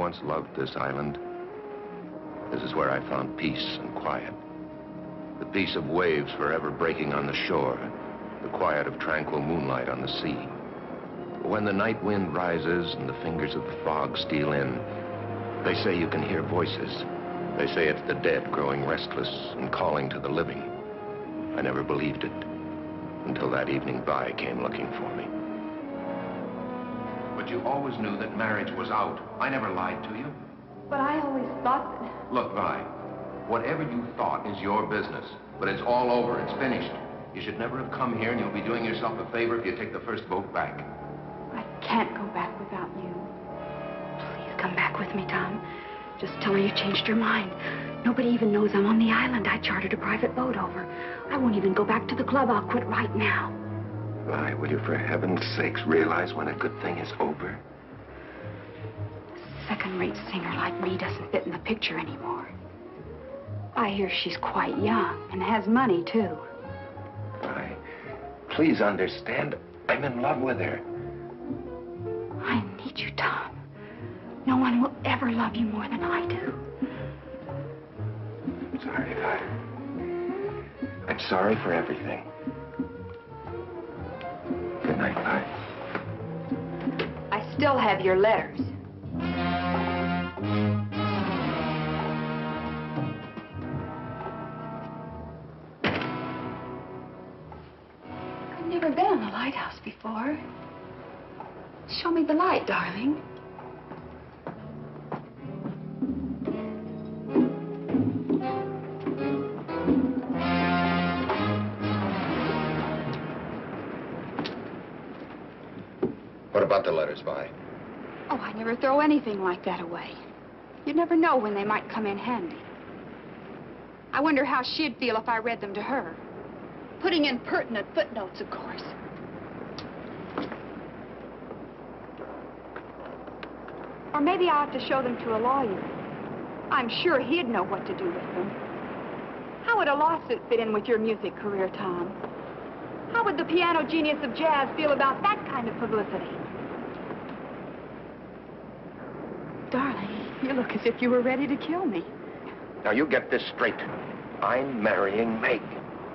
once loved this island. This is where I found peace and quiet. The peace of waves forever breaking on the shore. The quiet of tranquil moonlight on the sea. When the night wind rises and the fingers of the fog steal in, they say you can hear voices. They say it's the dead growing restless and calling to the living. I never believed it until that evening Vi came looking for me. But you always knew that marriage was out. I never lied to you. But I always thought that... Look, Vi, whatever you thought is your business. But it's all over. It's finished. You should never have come here, and you'll be doing yourself a favor if you take the first boat back. I can't go back without you. Please come back with me, Tom. Just tell her you changed your mind. Nobody even knows I'm on the island. I chartered a private boat over. I won't even go back to the club. I'll quit right now. Vi, will you for heaven's sakes realize when a good thing is over? A second-rate singer like me doesn't fit in the picture anymore. I hear she's quite young and has money, too. Vi, please understand. I'm in love with her. I need you, Tom. No one will ever love you more than I do. I'm sorry, Vi. I'm sorry for everything. Good night, Vi. I still have your letters. I've never been on the lighthouse before. Show me the light, darling. What about the letters, Vi? Oh, I never throw anything like that away. You never know when they might come in handy. I wonder how she'd feel if I read them to her. Putting in pertinent footnotes, of course. Or maybe I ought to show them to a lawyer. I'm sure he'd know what to do with them. How would a lawsuit fit in with your music career, Tom? How would the piano genius of jazz feel about that kind of publicity? Darling, you look as if you were ready to kill me. Now, you get this straight. I'm marrying Meg.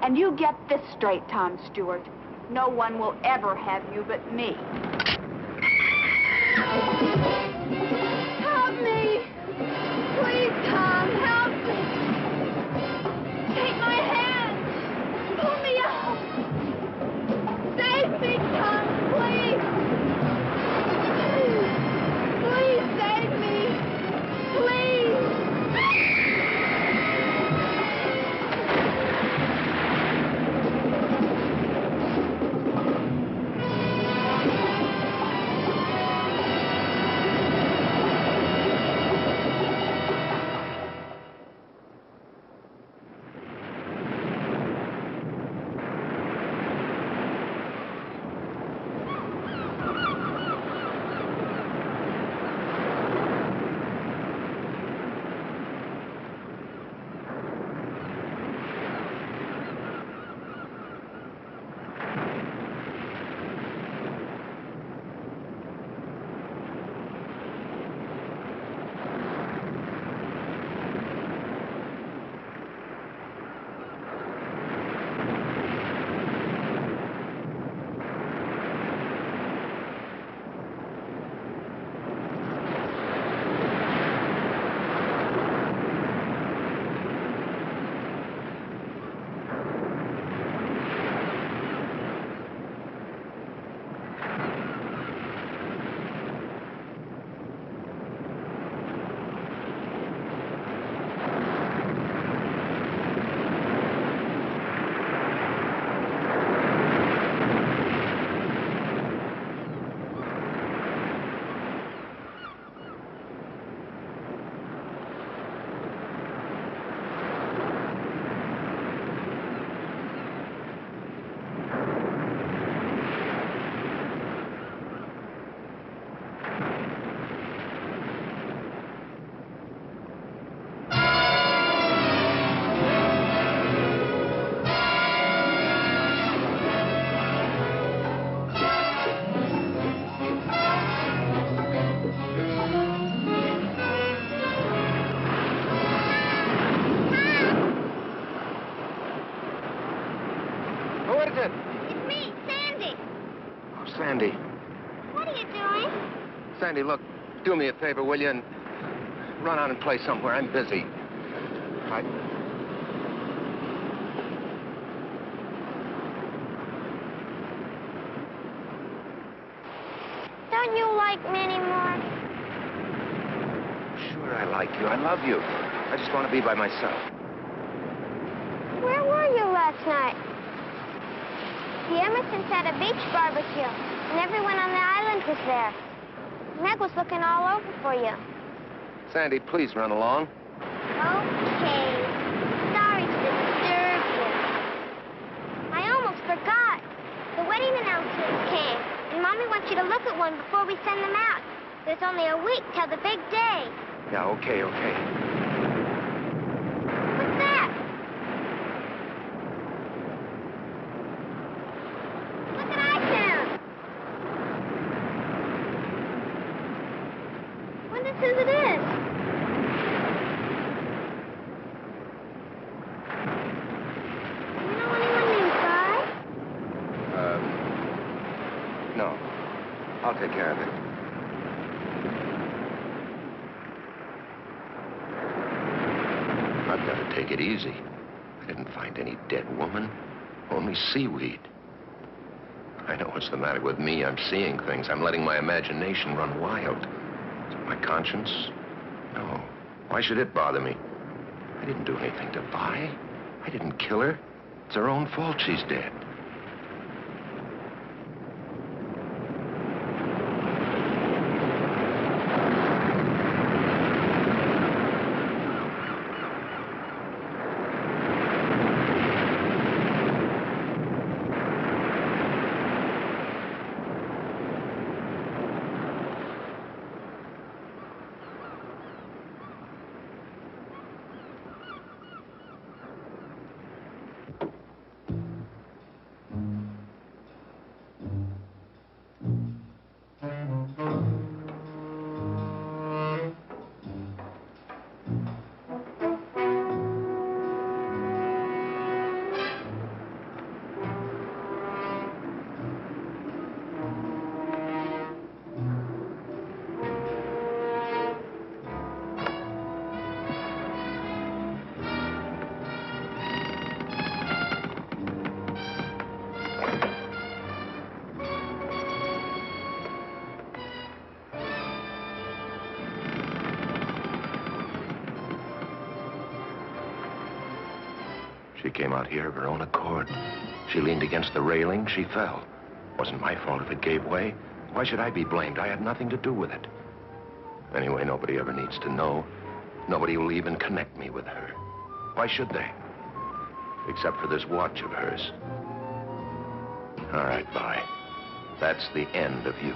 And you get this straight, Tom Stewart. No one will ever have you but me. Help me! Please, Tom, help me! Take my hand! Pull me out! Save me, Tom, please! Please save me! Please! Sandy, look, do me a favor, will you? And run out and play somewhere. I'm busy. Don't you like me anymore? Sure, I like you. I love you. I just want to be by myself. Where were you last night? The Emersons had a beach barbecue, and everyone on the island was there. Meg was looking all over for you. Sandy, please run along. Okay. Sorry to disturb you. I almost forgot. The wedding announcements came, and Mommy wants you to look at one before we send them out. There's only a week till the big day. Yeah, okay. What's that? Look at iTunes. Wonder who it is. You know anyone named Guy? No. I'll take care of it. I've got to take it easy. I didn't find any dead woman, only seaweed. I know what's the matter with me. I'm seeing things. I'm letting my imagination run wild. Is it my conscience? No. Why should it bother me? I didn't do anything to Vi. I didn't kill her. It's her own fault she's dead. She came out here of her own accord. She leaned against the railing. She fell. Wasn't my fault if it gave way. Why should I be blamed? I had nothing to do with it. Anyway, nobody ever needs to know. Nobody will even connect me with her. Why should they? Except for this watch of hers. All right, bye. That's the end of you.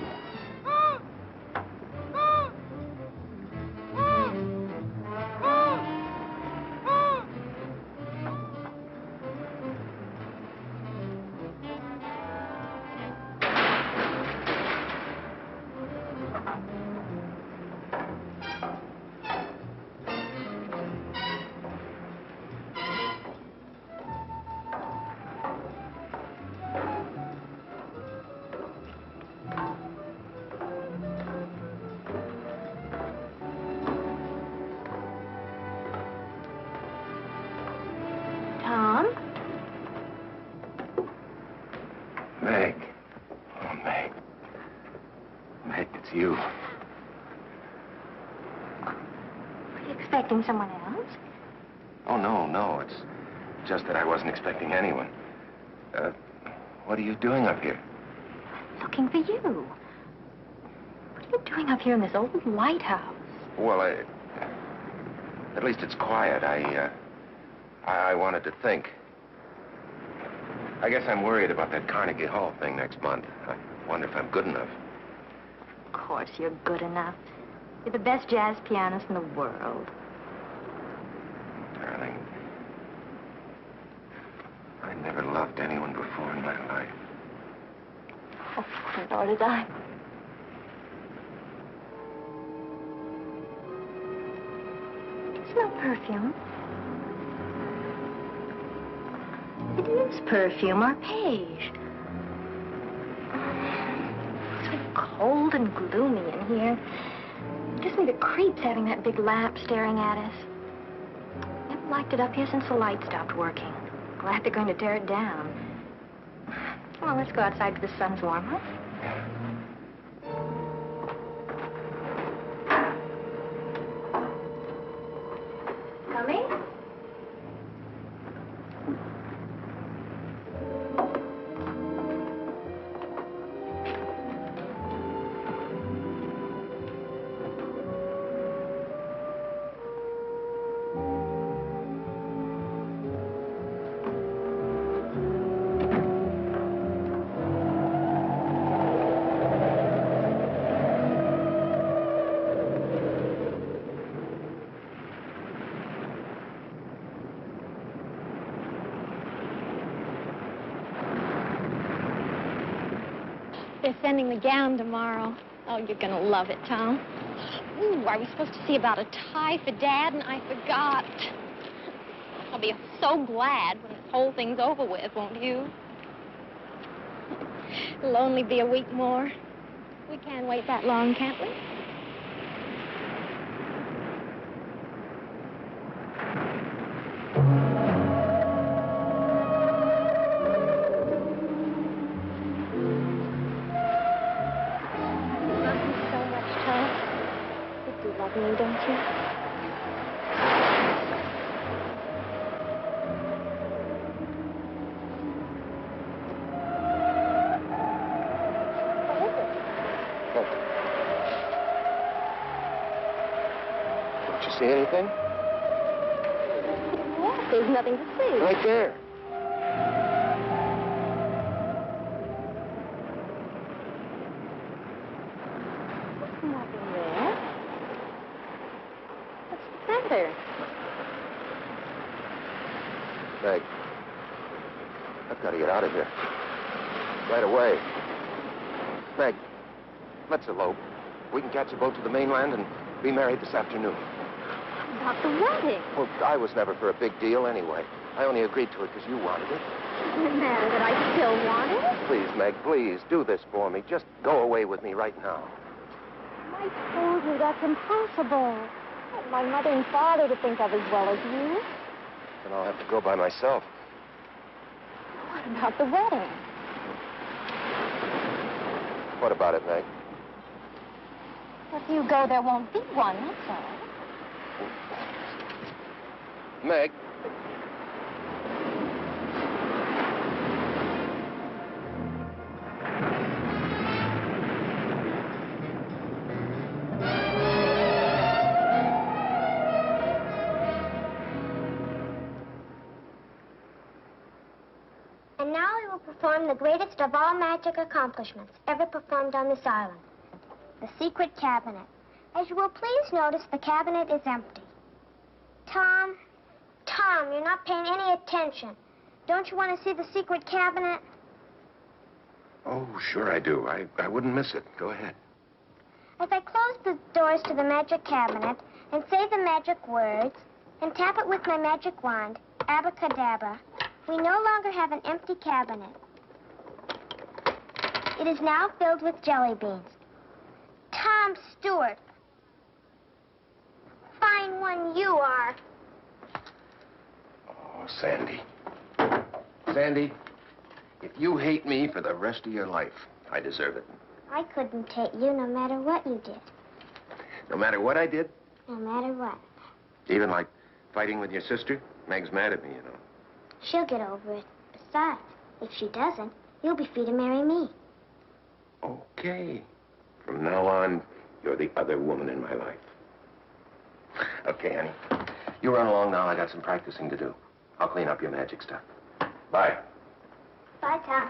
Meg. Oh, Meg. Meg, it's you. Are you expecting someone else? Oh, no. It's just that I wasn't expecting anyone. What are you doing up here? Looking for you. What are you doing up here in this old lighthouse? Well, at least it's quiet. I wanted to think. I guess I'm worried about that Carnegie Hall thing next month. I wonder if I'm good enough. Of course you're good enough. You're the best jazz pianist in the world. Darling, I never loved anyone before in my life. Oh, nor did I. Smell perfume. It is perfume, arpege. So cold and gloomy in here. It gives me the creeps having that big lamp staring at us. Never liked it up here since the light stopped working. Glad they're going to tear it down. Come on, let's go outside till the sun's warm, huh? Coming? They're sending the gown tomorrow. Oh, you're gonna love it, Tom. Ooh, I was supposed to see about a tie for Dad, and I forgot. I'll be so glad when this whole thing's over with, won't you? It'll only be a week more. We can't wait that long, can't we? Me, don't you? What is it? Don't you see anything? Yes, there's nothing to see. Right there. Nothing there. What's the matter? Meg, I've got to get out of here. Right away. Meg, let's elope. We can catch a boat to the mainland and be married this afternoon. About the wedding. Well, I was never for a big deal anyway. I only agreed to it because you wanted it. Doesn't it matter that I still want it? Please, Meg, please, do this for me. Just go away with me right now. I told you that's impossible. My mother and father to think of as well as you. Then I'll have to go by myself. What about the wedding? What about it, Meg? If you go, there won't be one, that's all. Meg. And now we will perform the greatest of all magic accomplishments ever performed on this island. The secret cabinet. As you will please notice, the cabinet is empty. Tom, you're not paying any attention. Don't you want to see the secret cabinet? Oh, sure I do. I wouldn't miss it. Go ahead. As I close the doors to the magic cabinet and say the magic words and tap it with my magic wand, abracadabra, we no longer have an empty cabinet. It is now filled with jelly beans. Tom Stewart. Fine one you are. Oh, Sandy. Sandy, if you hate me for the rest of your life, I deserve it. I couldn't hate you no matter what you did. No matter what I did? No matter what. Even like fighting with your sister? Meg's mad at me, you know. She'll get over it. Besides, if she doesn't, you'll be free to marry me. Okay. From now on, you're the other woman in my life. Okay, honey. You run along now. I got some practicing to do. I'll clean up your magic stuff. Bye. Bye, Tom.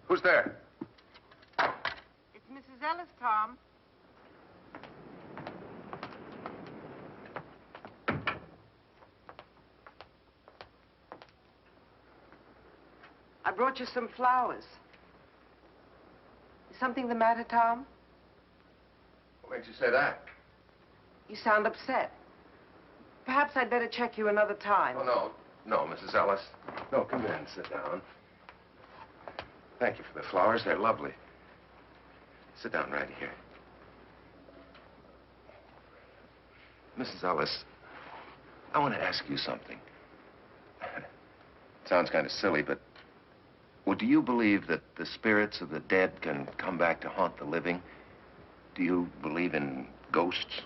Who's there? It's Mrs. Ellis, Tom. I brought you some flowers. Is something the matter, Tom? What makes you say that? You sound upset. Perhaps I'd better check you another time. Oh, no. No, Mrs. Ellis. No, come in. Sit down. Thank you for the flowers. They're lovely. Sit down right here. Mrs. Ellis, I want to ask you something. It sounds kind of silly, but well, do you believe that the spirits of the dead can come back to haunt the living? Do you believe in ghosts?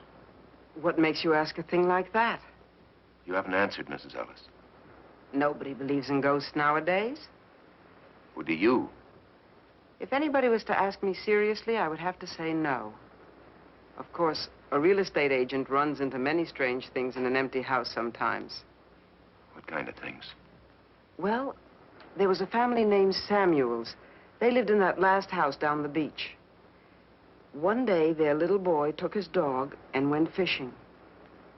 What makes you ask a thing like that? You haven't answered, Mrs. Ellis. Nobody believes in ghosts nowadays. Well, do you? If anybody was to ask me seriously, I would have to say no. Of course, a real estate agent runs into many strange things in an empty house sometimes. What kind of things? Well, there was a family named Samuels. They lived in that last house down the beach. One day, their little boy took his dog and went fishing.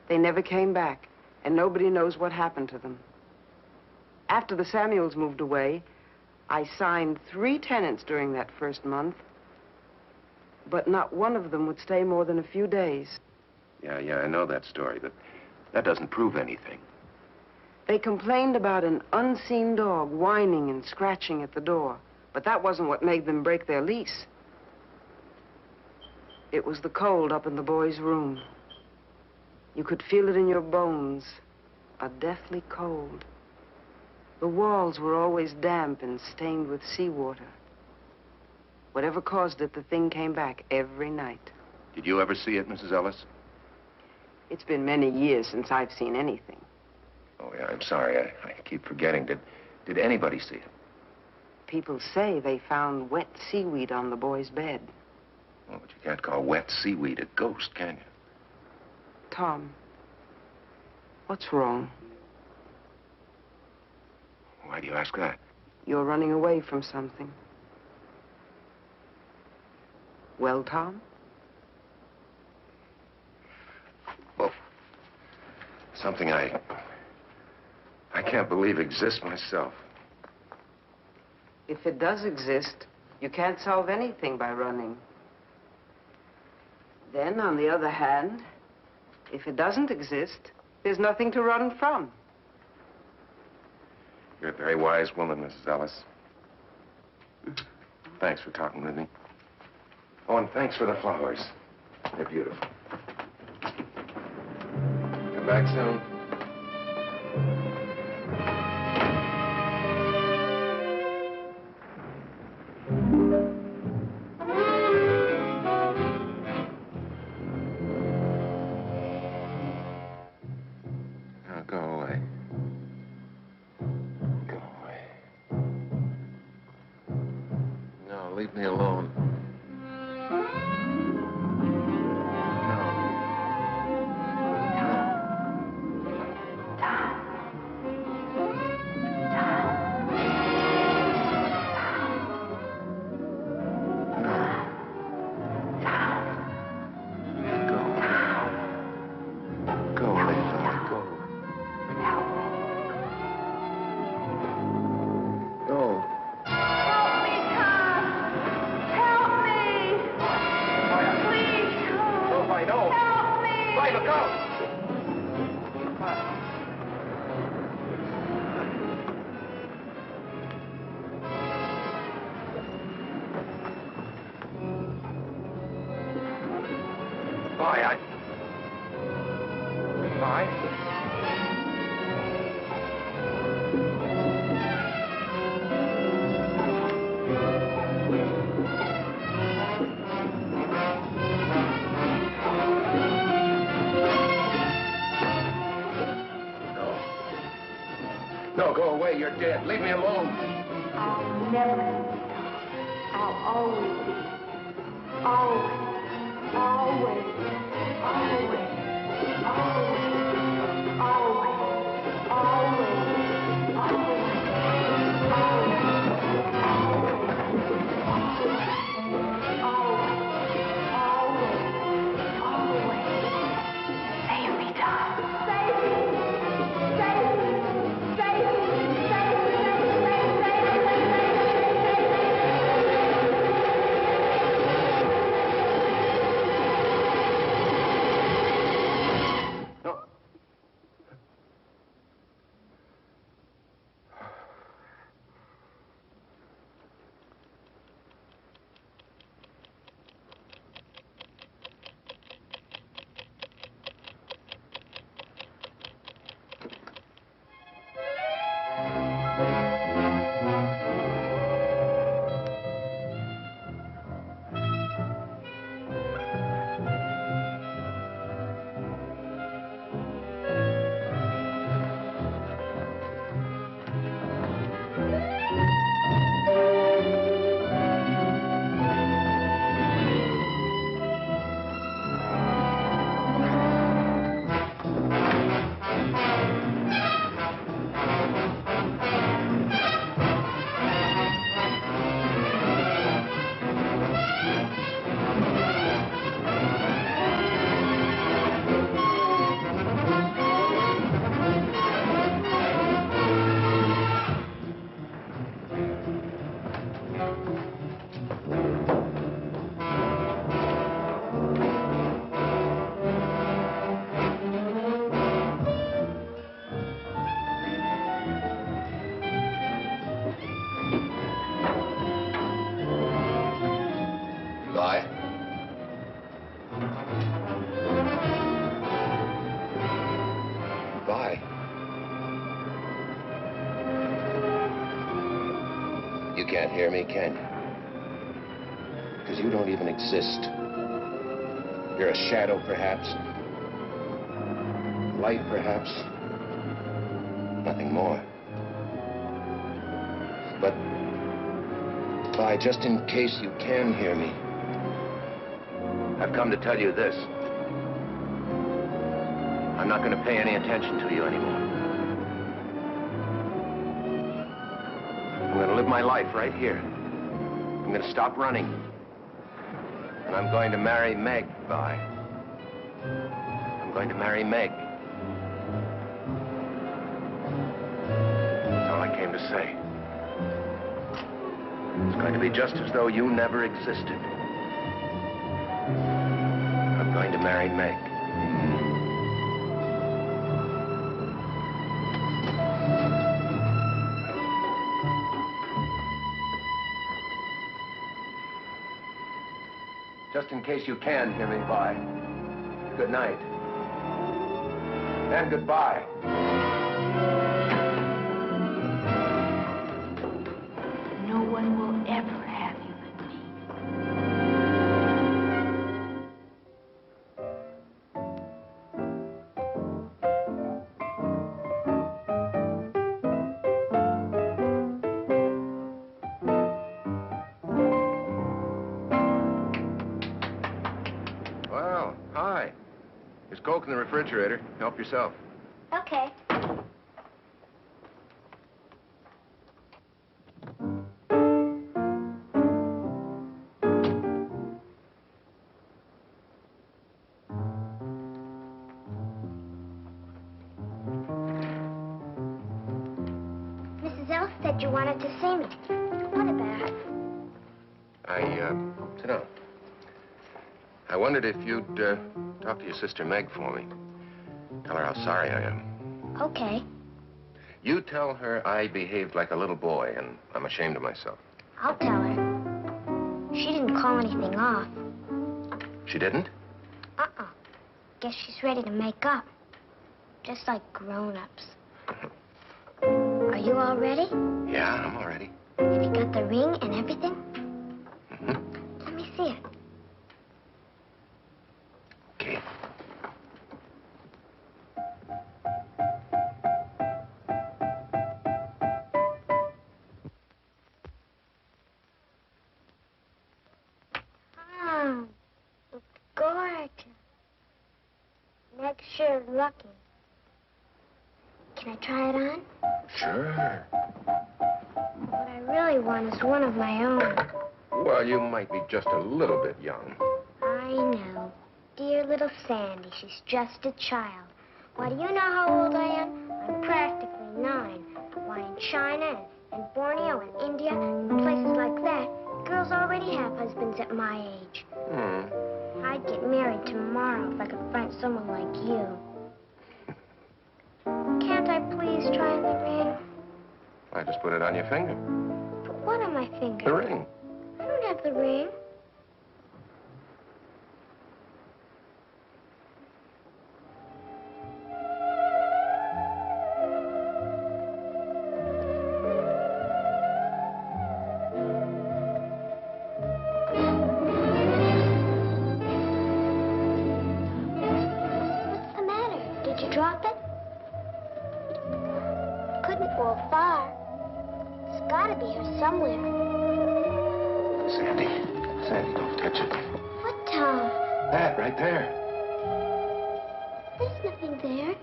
They never came back, and nobody knows what happened to them. After the Samuels moved away, I signed 3 tenants during that first month, but not one of them would stay more than a few days. Yeah, I know that story, but that doesn't prove anything. They complained about an unseen dog whining and scratching at the door, but that wasn't what made them break their lease. It was the cold up in the boy's room. You could feel it in your bones, a deathly cold. The walls were always damp and stained with seawater. Whatever caused it, the thing came back every night. Did you ever see it, Mrs. Ellis? It's been many years since I've seen anything. Oh, yeah, I'm sorry. I keep forgetting. Did anybody see it? People say they found wet seaweed on the boy's bed. Well, but you can't call wet seaweed a ghost, can you? Tom, what's wrong? Why do you ask that? You're running away from something. Well, Tom? Well, something I can't believe exists myself. If it does exist, you can't solve anything by running. Then, on the other hand, if it doesn't exist, there's nothing to run from. You're a very wise woman, Mrs. Ellis. Thanks for talking with me. Oh, and thanks for the flowers. They're beautiful. Come back soon. Now, go away. Go away. No, leave me alone. No, go away. You're dead. Leave me alone. I'll never leave you. I'll always be. Always. Always. Always. Always. Always. Always. Always. Always. Always. can't hear me, can you? Because you don't even exist. You're a shadow, perhaps. Light, perhaps. Nothing more. But, Vi, just in case you can hear me, I've come to tell you this. I'm not going to pay any attention to you anymore. I'm going to live my life right here. I'm going to stop running. And I'm going to marry Meg, Vi. I'm going to marry Meg. That's all I came to say. It's going to be just as though you never existed. I'm going to marry Meg. Just in case you can hear me, Vi. Good night. And goodbye. No one will ever have you with me. Well, hi. There's Coke in the refrigerator. Help yourself. Okay. Mrs. Ellis said you wanted to see me. What about? Sit down. I wondered if you'd talk to your sister Meg for me. Tell her how sorry I am. Okay. You tell her I behaved like a little boy and I'm ashamed of myself. I'll tell her. She didn't call anything off. She didn't? Uh-uh. Guess she's ready to make up. Just like grown-ups. Are you all ready? Yeah, I'm all ready. Have you got the ring and everything? Mm-hmm. Let me see it. Okay. Oh, it's gorgeous. Meg's sure lucky. Can I try it on? Sure. What I really want is one of my own. Well, you might be just a little bit young. I know. Dear little Sandy, she's just a child. Why, do you know how old I am? I'm practically 9. Why, in China and Borneo and India and places like that, girls already have husbands at my age. I'd get married tomorrow if I could find someone like you. Can't I please try the ring? I just put it on your finger. But what on my finger? The ring. I don't have the ring. What's the matter? Did you drop it? Couldn't fall far. It's gotta be here somewhere. Sandy. Sandy, don't touch it. What, Tom? That right there. There's nothing there.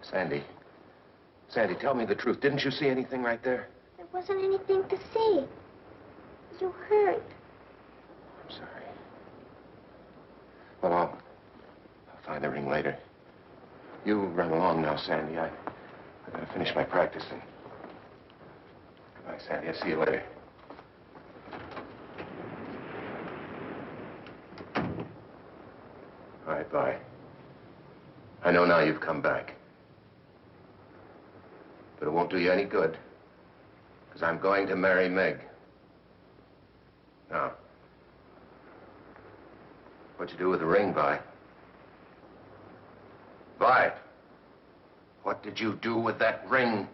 Sandy. Sandy, tell me the truth. Didn't you see anything right there? There wasn't anything to see. You hurt. I'm sorry. Well, I'll find the ring later. You run along now, Sandy. I gotta finish my practicing. Goodbye, Sandy. I'll see you later. All right, bye. I know now you've come back. But it won't do you any good. Because I'm going to marry Meg. Now, What'd you do with the ring, Vi? Vi! What did you do with that ring?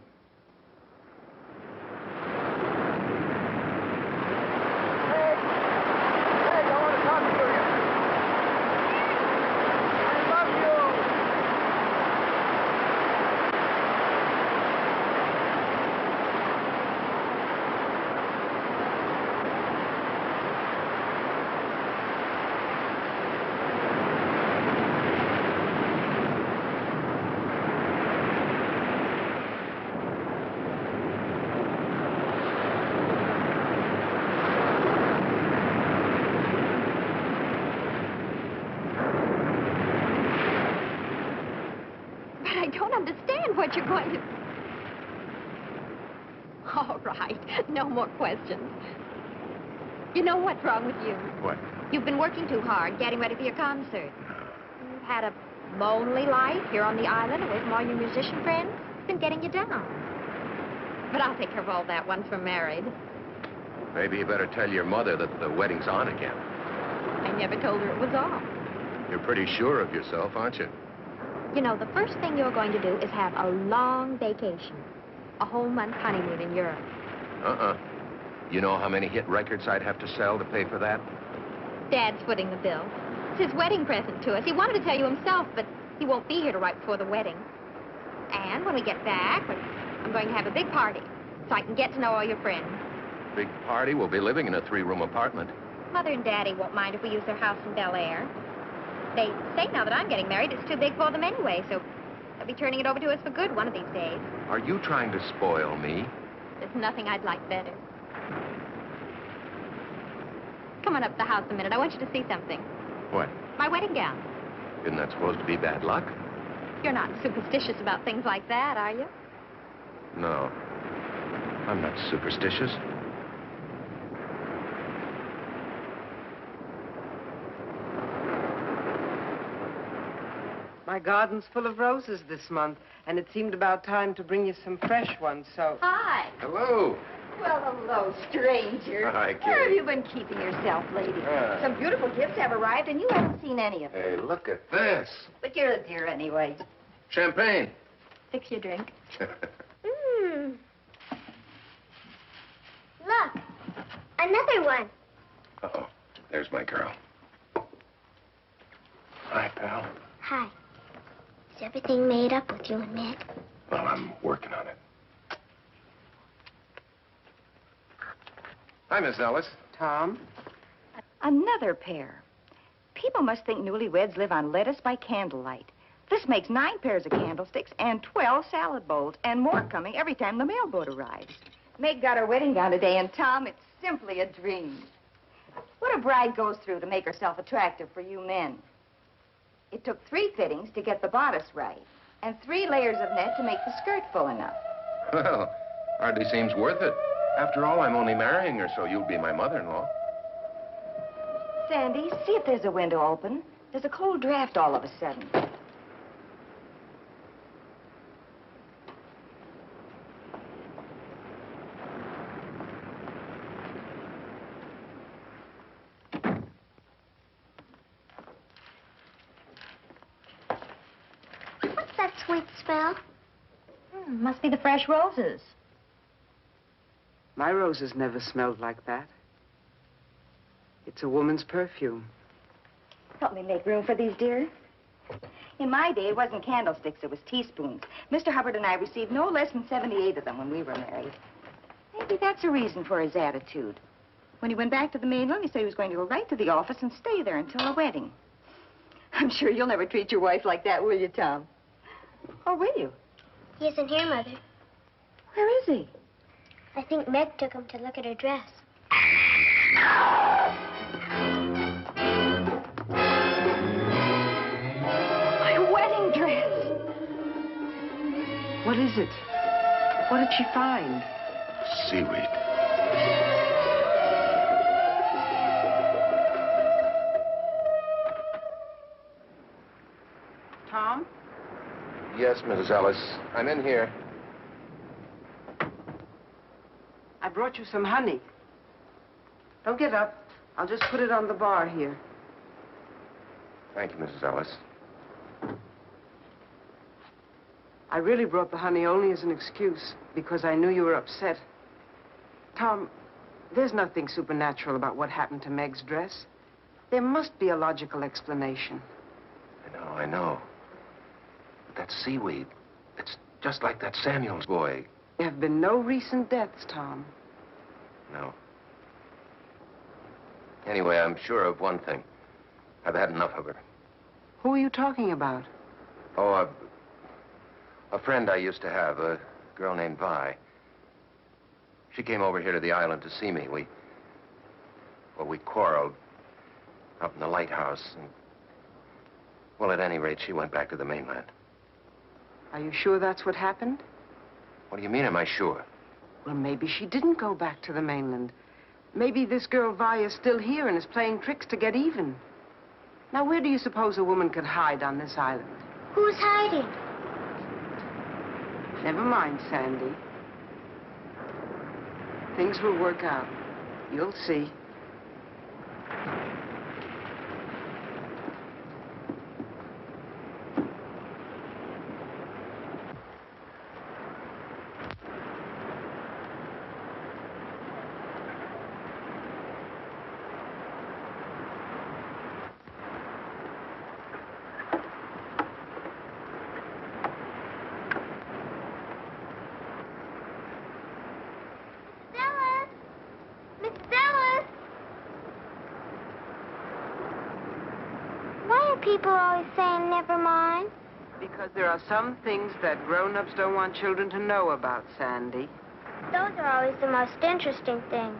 What you're going to... All right, no more questions. You know what's wrong with you? What? You've been working too hard, getting ready for your concert. You've had a lonely life here on the island away from all your musician friends. It's been getting you down. But I'll take care of all that once we're married. Maybe you better tell your mother that the wedding's on again. I never told her it was off. You're pretty sure of yourself, aren't you? You know, the first thing you're going to do is have a long vacation. A whole month honeymoon in Europe. You know how many hit records I'd have to sell to pay for that? Dad's footing the bill. It's his wedding present to us. He wanted to tell you himself, but he won't be here till right before the wedding. And when we get back, I'm going to have a big party so I can get to know all your friends. Big party? We'll be living in a 3-room apartment. Mother and Daddy won't mind if we use their house in Bel Air. They say now that I'm getting married, it's too big for them anyway, so they'll be turning it over to us for good one of these days. Are you trying to spoil me? There's nothing I'd like better. Come on up to the house a minute. I want you to see something. What? My wedding gown. Isn't that supposed to be bad luck? You're not superstitious about things like that, are you? No. I'm not superstitious. My garden's full of roses this month, and it seemed about time to bring you some fresh ones, so... Hi. Hello. Well, hello, stranger. Hi, Kitty. Where have you been keeping yourself, lady? Some beautiful gifts have arrived, and you haven't seen any of them. Hey, look at this. But you're a dear anyway. Champagne. Fix your drink. Look, another one. Uh-oh. There's my girl. Hi, pal. Hi. Is everything made up with you and Mick? Well, I'm working on it. Hi, Miss Ellis. Tom? Another pair. People must think newlyweds live on lettuce by candlelight. This makes 9 pairs of candlesticks and 12 salad bowls, and more coming every time the mailboat arrives. Meg got her wedding gown today, and Tom, it's simply a dream. What a bride goes through to make herself attractive for you men. It took 3 fittings to get the bodice right, and 3 layers of net to make the skirt full enough. Well, hardly seems worth it. After all, I'm only marrying her, so you'll be my mother-in-law. Sandy, see if there's a window open. There's a cold draft all of a sudden. What's that sweet smell? Must be the fresh roses. My roses never smelled like that. It's a woman's perfume. Help me make room for these, dear. In my day, it wasn't candlesticks, it was teaspoons. Mr. Hubbard and I received no less than 78 of them when we were married. Maybe that's a reason for his attitude. When he went back to the mainland, he said he was going to go right to the office and stay there until the wedding. I'm sure you'll never treat your wife like that, will you, Tom? Or will you? He isn't here, Mother. Where is he? I think Meg took him to look at her dress. My wedding dress! What is it? What did she find? Seaweed. Tom? Yes, Mrs. Ellis. I'm in here. I brought you some honey. Don't get up. I'll just put it on the bar here. Thank you, Mrs. Ellis. I really brought the honey only as an excuse, because I knew you were upset. Tom, there's nothing supernatural about what happened to Meg's dress. There must be a logical explanation. I know. But that seaweed, it's just like that Samuels boy. There have been no recent deaths, Tom. No. Anyway, I'm sure of one thing. I've had enough of her. Who are you talking about? Oh, a friend I used to have, a girl named Vi. She came over here to the island to see me. We quarreled up in the lighthouse. And, well, at any rate, she went back to the mainland. Are you sure that's what happened? What do you mean, am I sure? Well, maybe she didn't go back to the mainland. Maybe this girl Vi is still here and is playing tricks to get even. Now, where do you suppose a woman could hide on this island? Who's hiding? Never mind, Sandy. Things will work out. You'll see. People always saying never mind. Because there are some things that grown-ups don't want children to know about, Sandy. Those are always the most interesting things.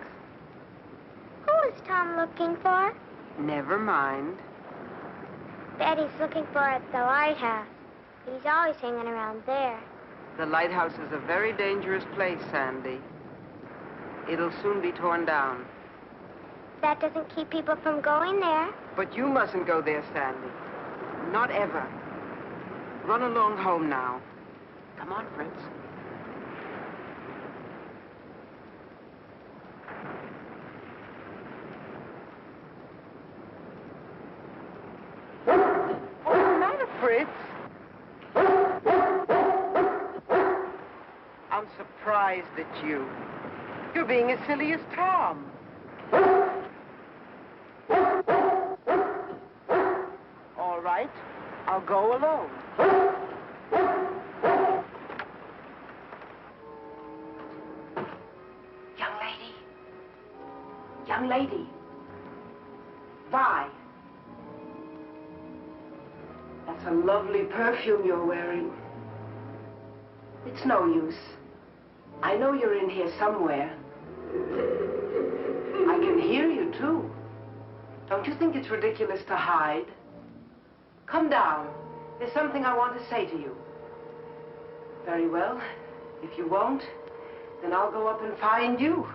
Who is Tom looking for? Never mind. Betty's looking for at the lighthouse. He's always hanging around there. The lighthouse is a very dangerous place, Sandy. It'll soon be torn down. That doesn't keep people from going there. But you mustn't go there, Sandy. Not ever. Run along home now. Come on, Fritz. What's the matter, Fritz? I'm surprised at you. You're being as silly as Tom. All right, I'll go alone. Young lady. Young lady. Vi. That's a lovely perfume you're wearing. It's no use. I know you're in here somewhere. I can hear you, too. Don't you think it's ridiculous to hide? Come down. There's something I want to say to you. Very well. If you won't, then I'll go up and find you.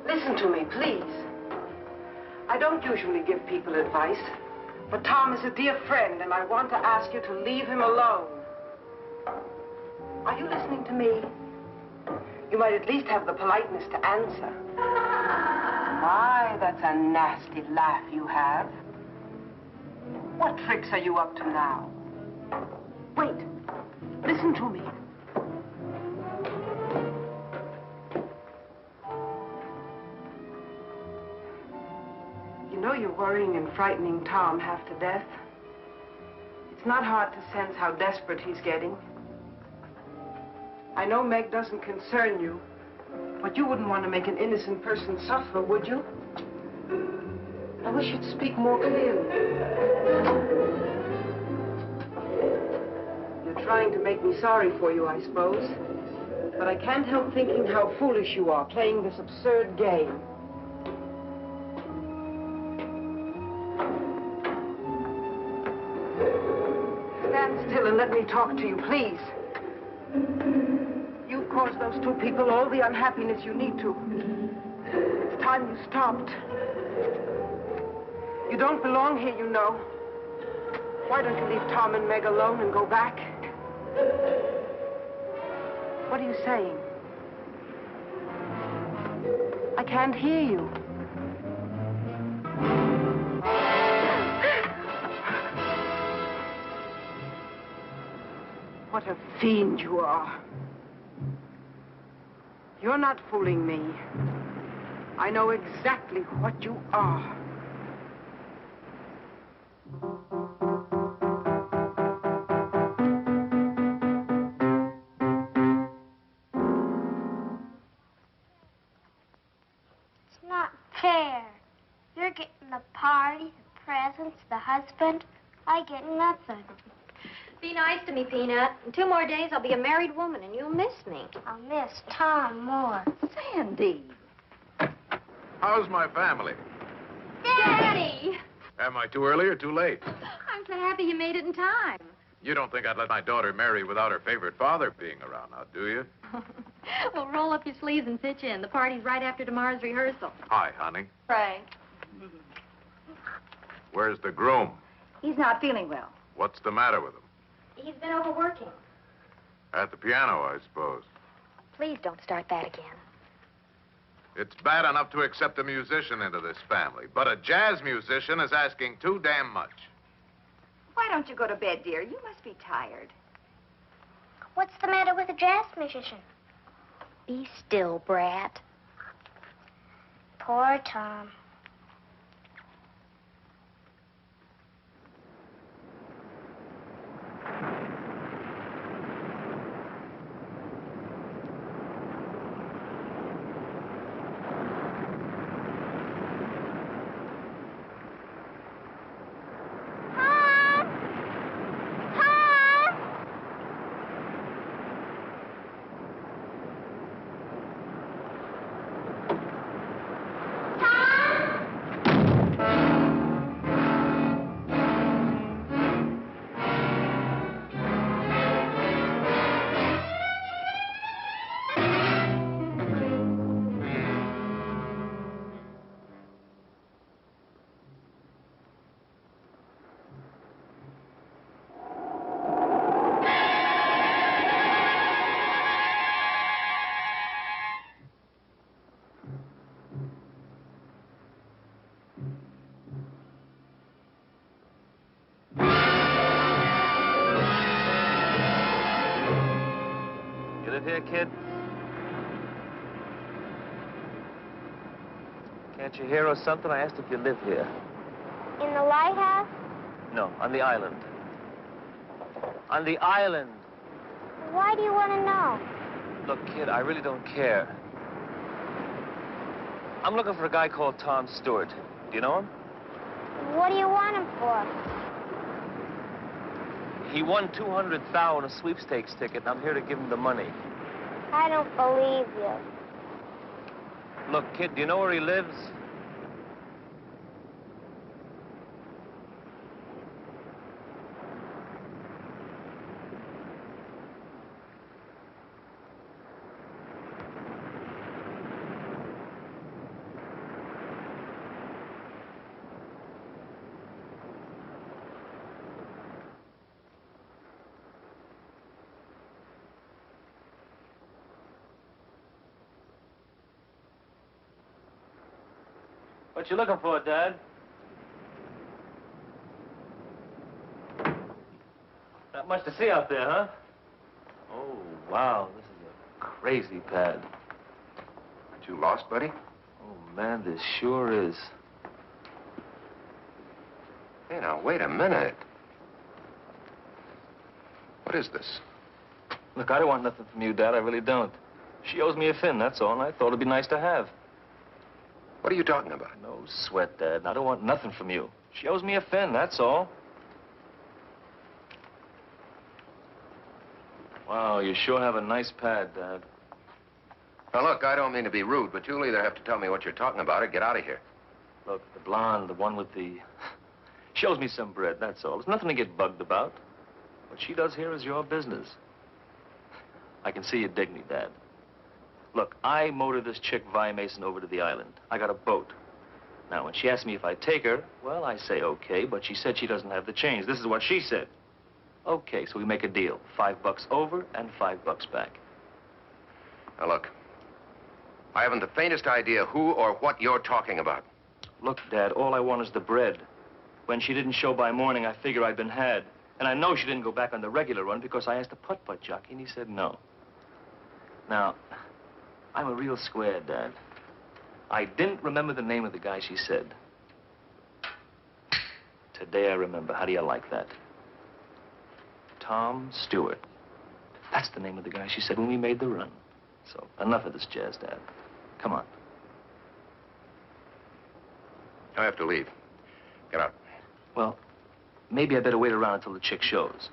Listen to me, please. I don't usually give people advice, but Tom is a dear friend, and I want to ask you to leave him alone. Are you listening to me? You might at least have the politeness to answer. My, that's a nasty laugh you have. What tricks are you up to now? Wait. Listen to me. You know you're worrying and frightening Tom half to death. It's not hard to sense how desperate he's getting. I know Meg doesn't concern you, but you wouldn't want to make an innocent person suffer, would you? I wish you'd speak more clearly. You're trying to make me sorry for you, I suppose. But I can't help thinking how foolish you are, playing this absurd game. Stand still and let me talk to you, please. You've caused those two people all the unhappiness you need to. It's time you stopped. You don't belong here, you know. Why don't you leave Tom and Meg alone and go back? What are you saying? I can't hear you. What a fiend you are. You're not fooling me. I know exactly what you are. It's not fair. You're getting the party, the presents, the husband. I get nothing. Be nice to me, Peanut. In 2 more days, I'll be a married woman, and you'll miss me. I'll miss Tom more. Sandy. How's my family? Daddy! Am I too early or too late? I'm so happy you made it in time. You don't think I'd let my daughter marry without her favorite father being around now, do you? Well, roll up your sleeves and pitch in. The party's right after tomorrow's rehearsal. Hi, honey. Frank. Where's the groom? He's not feeling well. What's the matter with him? He's been overworking. At the piano, I suppose. Please don't start that again. It's bad enough to accept a musician into this family, but a jazz musician is asking too damn much. Why don't you go to bed, dear? You must be tired. What's the matter with a jazz musician? Be still, brat. Poor Tom. Here, kid? Can't you hear or something? I asked if you live here. In the lighthouse? No, on the island. On the island. Why do you want to know? Look, kid, I really don't care. I'm looking for a guy called Tom Stewart. Do you know him? What do you want him for? He won $200,000 on a sweepstakes ticket, and I'm here to give him the money. I don't believe you. Look, kid, do you know where he lives? What you looking for, Dad? Not much to see out there, huh? Oh, wow, this is a crazy pad. Aren't you lost, buddy? Oh, man, this sure is. Hey, now, wait a minute. What is this? Look, I don't want nothing from you, Dad. I really don't. She owes me a fin, that's all, and I thought it'd be nice to have. What are you talking about? No sweat, Dad. And I don't want nothing from you. She owes me a fin, that's all. Wow, you sure have a nice pad, Dad. Now, look, I don't mean to be rude, but you'll either have to tell me what you're talking about or get out of here. Look, the blonde, the one with the... She owes me some bread, that's all. There's nothing to get bugged about. What she does here is your business. I can see you dig me, Dad. Look, I motored this chick, Vi Mason, over to the island. I got a boat. Now, when she asked me if I'd take her, well, I say okay, but she said she doesn't have the change. This is what she said. Okay, so we make a deal. $5 over and $5 back. Now, look. I haven't the faintest idea who or what you're talking about. Look, Dad, all I want is the bread. When she didn't show by morning, I figure I'd been had. And I know she didn't go back on the regular run because I asked the putt-putt jockey, and he said no. Now, I'm a real square, Dad. I didn't remember the name of the guy she said. Today I remember. How do you like that? Tom Stewart. That's the name of the guy she said when we made the run. So, enough of this jazz, Dad. Come on. I have to leave. Get out. Well, maybe I better wait around until the chick shows.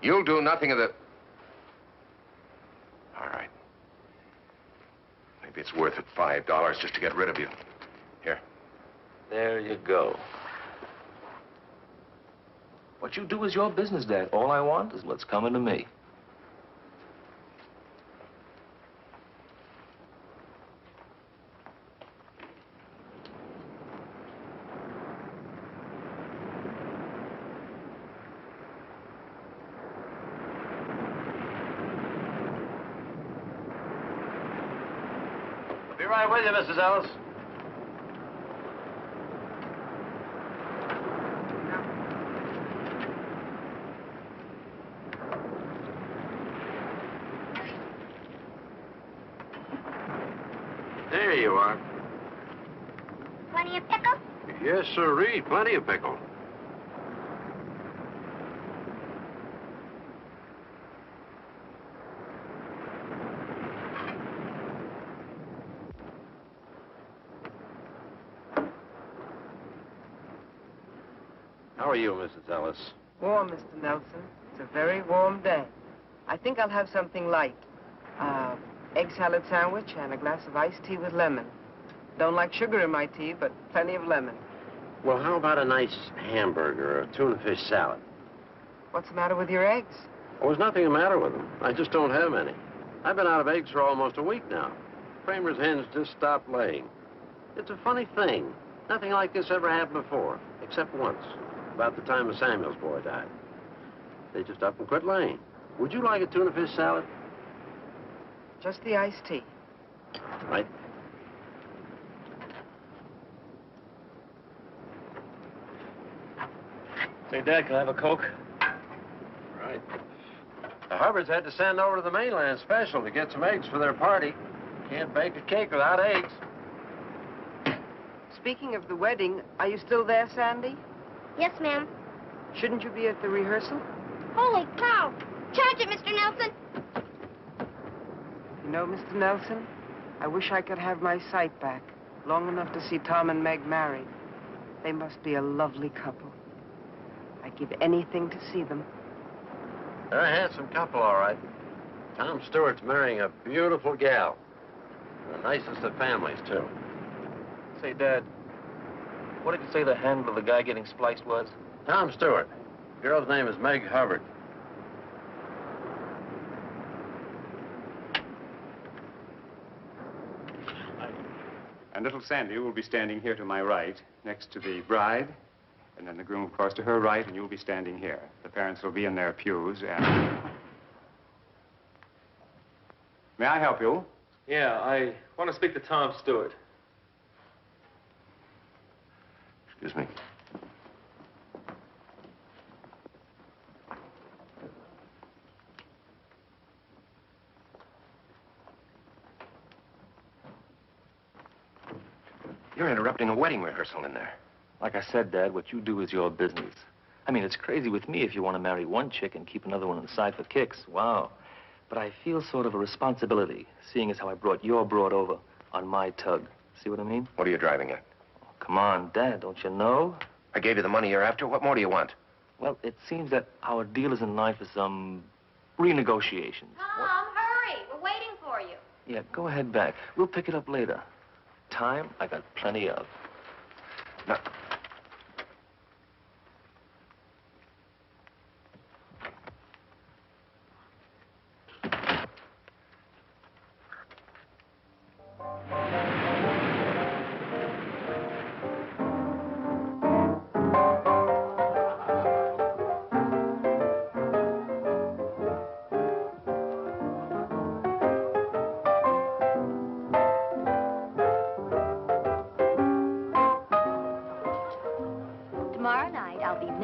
You'll do nothing of the... All right. Maybe it's worth it, $5 just to get rid of you. Here. There you go. What you do is your business, Dad. All I want is what's coming to me. Be right with you, Mrs. Ellis. There you are. Plenty of pickle? Yes, sirree. Plenty of pickle. How are you, Mrs. Ellis? Warm, Mr. Nelson. It's a very warm day. I think I'll have something light. Egg salad sandwich and a glass of iced tea with lemon. Don't like sugar in my tea, but plenty of lemon. Well, how about a nice hamburger or a tuna fish salad? What's the matter with your eggs? Oh, there's nothing the matter with them. I just don't have any. I've been out of eggs for almost a week now. Kramer's hens just stopped laying. It's a funny thing. Nothing like this ever happened before, except once, about the time the Samuels boy died. They just up and quit laying. Would you like a tuna fish salad? Just the iced tea. Right. Say, Dad, can I have a Coke? Right. The Hubbards had to send over to the mainland special to get some eggs for their party. Can't bake a cake without eggs. Speaking of the wedding, are you still there, Sandy? Yes, ma'am. Shouldn't you be at the rehearsal? Holy cow! Charge it, Mr. Nelson. You know, Mr. Nelson, I wish I could have my sight back, long enough to see Tom and Meg married. They must be a lovely couple. I'd give anything to see them. They're a handsome couple, all right. Tom Stewart's marrying a beautiful gal. The nicest of families, too. Say, Dad, what did you say the handle of the guy getting spliced was? Tom Stewart. The girl's name is Meg Hubbard. And little Sandy will be standing here to my right, next to the bride, and then the groom, of course, to her right, and you'll be standing here. The parents will be in their pews, and... May I help you? Yeah, I want to speak to Tom Stewart. Excuse me. You're interrupting a wedding rehearsal in there. Like I said, Dad, what you do is your business. I mean, it's crazy with me if you want to marry one chick and keep another one on the side for kicks. Wow. But I feel sort of a responsibility, seeing as how I brought your broad over on my tug. See what I mean? What are you driving at? Oh, come on, Dad, don't you know? I gave you the money you're after. What more do you want? Well, it seems that our deal is in line for some renegotiations. Tom, hurry. We're waiting for you. Yeah, go ahead back. We'll pick it up later. Time, I got plenty of. Now,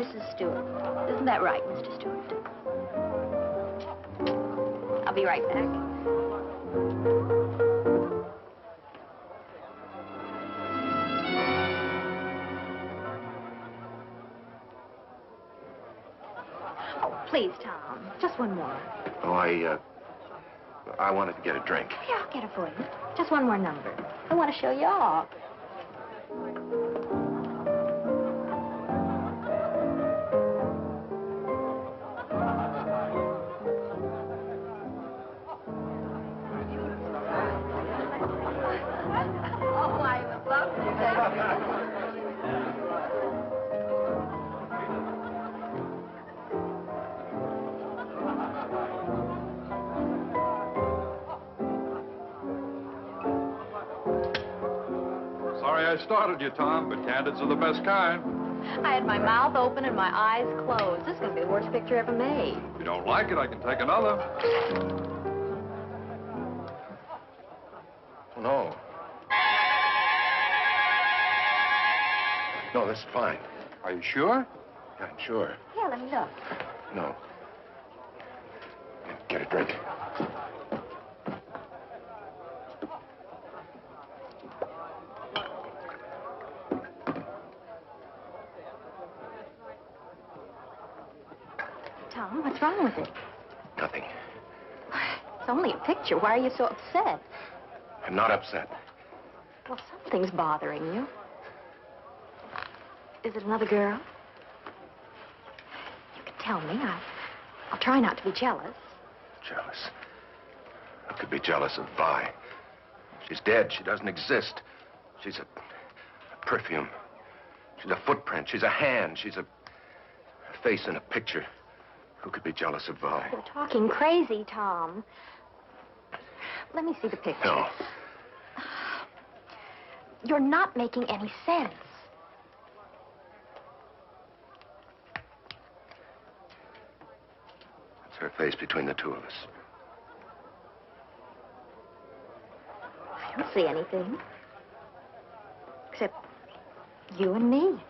Mrs. Stewart. Isn't that right, Mr. Stewart? I'll be right back. Oh, please, Tom. Just one more. Oh, I wanted to get a drink. Yeah, I'll get it for you. Just one more number. I want to show you off. Oh, I would love to. Sorry I started you, Tom, but candids are the best kind. I had my mouth open and my eyes closed. This is going to be the worst picture ever made. If you don't like it, I can take another. No. No, this is fine. Are you sure? Yeah, I'm sure. Here, let me look. No. Get a drink. Tom, what's wrong with it? Nothing. It's only a picture. Why are you so upset? I'm not upset. Well, something's bothering you. Is it another girl? You can tell me. I'll try not to be jealous. Jealous? I could be jealous of Vi. She's dead. She doesn't exist. She's a perfume. She's a footprint. She's a hand. She's a face in a picture. Who could be jealous of Vi? You're talking crazy, Tom. Let me see the picture. No. You're not making any sense. It's her face between the two of us. I don't see anything. Except you and me.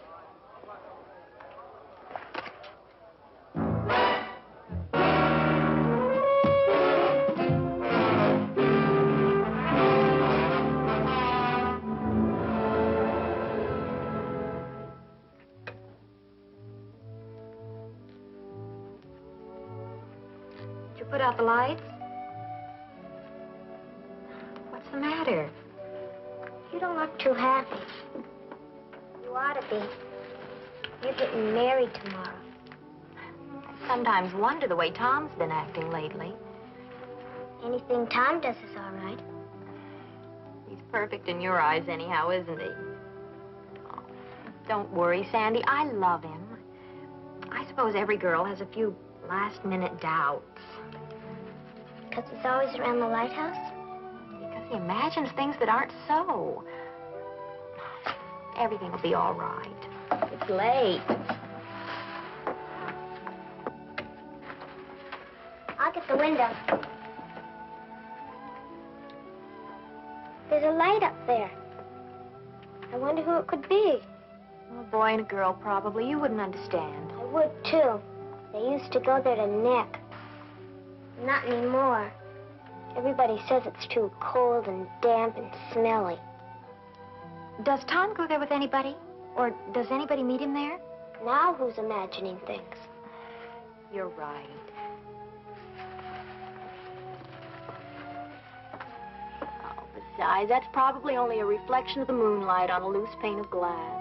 Put out the lights? What's the matter? You don't look too happy. You ought to be. You're getting married tomorrow. I sometimes wonder the way Tom's been acting lately. Anything Tom does is all right. He's perfect in your eyes anyhow, isn't he? Oh, don't worry, Sandy. I love him. I suppose every girl has a few last-minute doubts. Because he's always around the lighthouse? Because he imagines things that aren't so. Everything will be all right. It's late. I'll get the window. There's a light up there. I wonder who it could be. A boy and a girl, probably. You wouldn't understand. I would, too. They used to go there to neck. Not anymore. Everybody says it's too cold and damp and smelly. Does Tom go there with anybody? Or does anybody meet him there? Now who's imagining things? You're right. Oh, besides, that's probably only a reflection of the moonlight on a loose pane of glass.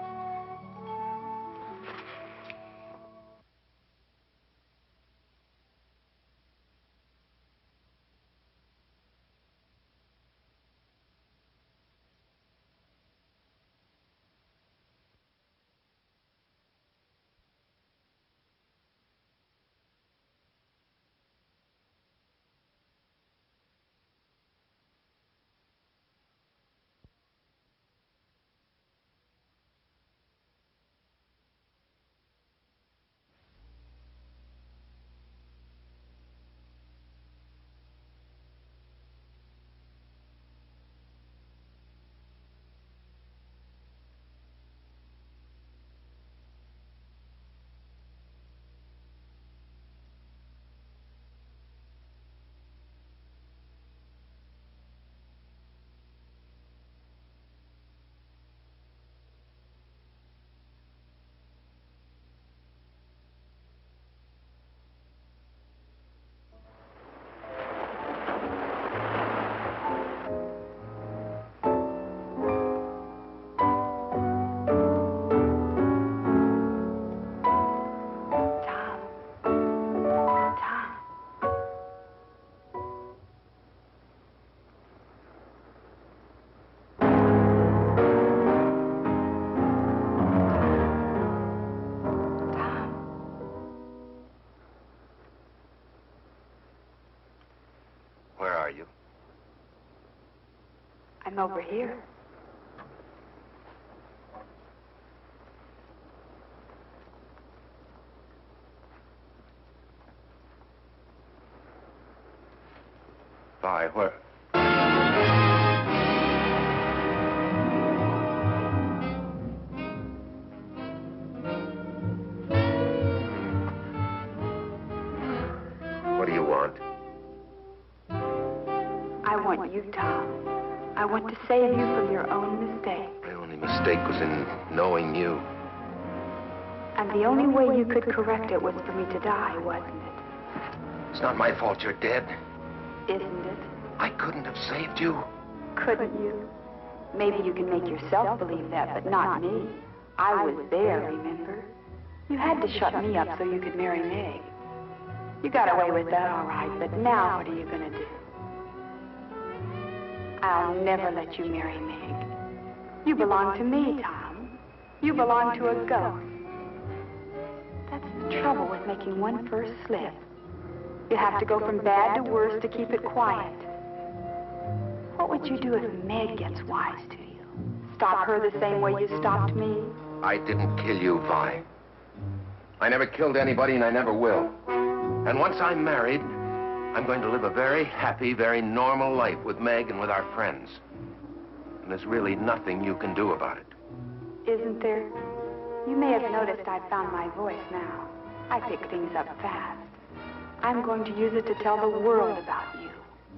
I'm over here. Vi, where? What do you want? I want you, Tom. I want to save you from your own mistake. My only mistake was in knowing you. And the only way you could correct it was for me to die, wasn't it? It's not my fault you're dead. Isn't it? I couldn't have saved you. Couldn't you? Maybe you can make yourself believe that, but not me. I was there, remember? You had to shut me up so you could marry Meg. You got away with that all right, but now what are you gonna do? I'll never let you marry Meg. You belong to me, Tom. You belong to a ghost. That's the trouble with making one first slip. You have to go from bad to worse to keep it quiet. What would you do if Meg gets wise to you? Stop her the same way you stopped me? I didn't kill you, Vi. I never killed anybody, and I never will. And once I'm married, I'm going to live a very happy, very normal life with Meg and with our friends. And there's really nothing you can do about it. Isn't there? You may have noticed I've found my voice now. I pick things up fast. I'm going to use it to tell the world about you.